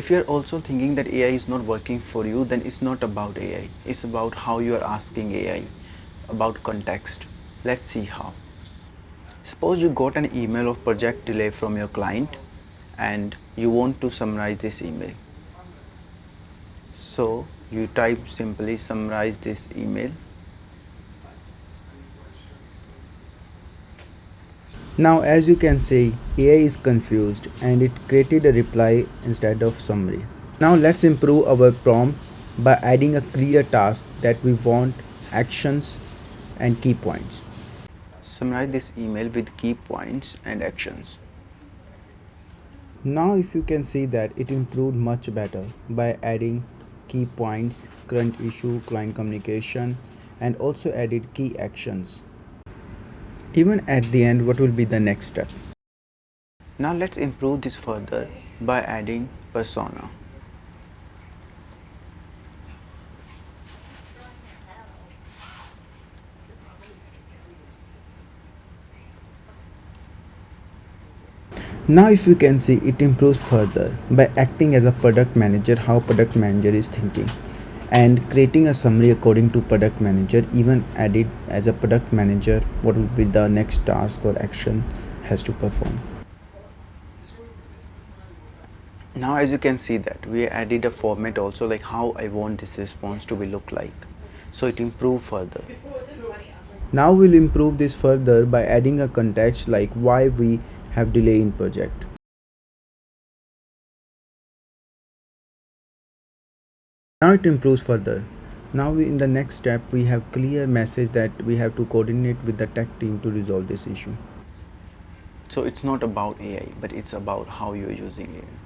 If you're also thinking that AI is not working for you, then it's not about AI. It's about how you are asking AI, about context. Let's see how. Suppose you got an email of project delay from your client and you want to summarize this email. So you type simply summarize this email. Now as you can see, AI is confused and it created a reply instead of summary. Now let's improve our prompt by adding a clear task that we want, actions and key points. Summarize this email with key points and actions. Now if you can see that it improved much better by adding key points, current issue, client communication and also added key actions. Even at the end, what will be the next step? Now let's improve this further by adding persona. Now if you can see, it improves further by acting as a product manager, how product manager is thinking, and creating a summary according to product manager, even added as a product manager what will be the next task or action has to perform. Now as you can see that we added a format also, like how I want this response to be look like. So it improved further. Now we'll improve this further by adding a context like why we have delay in project. Now it improves further. Now in the next step we have clear message that we have to coordinate with the tech team to resolve this issue. So it's not about AI, but it's about how you're using AI.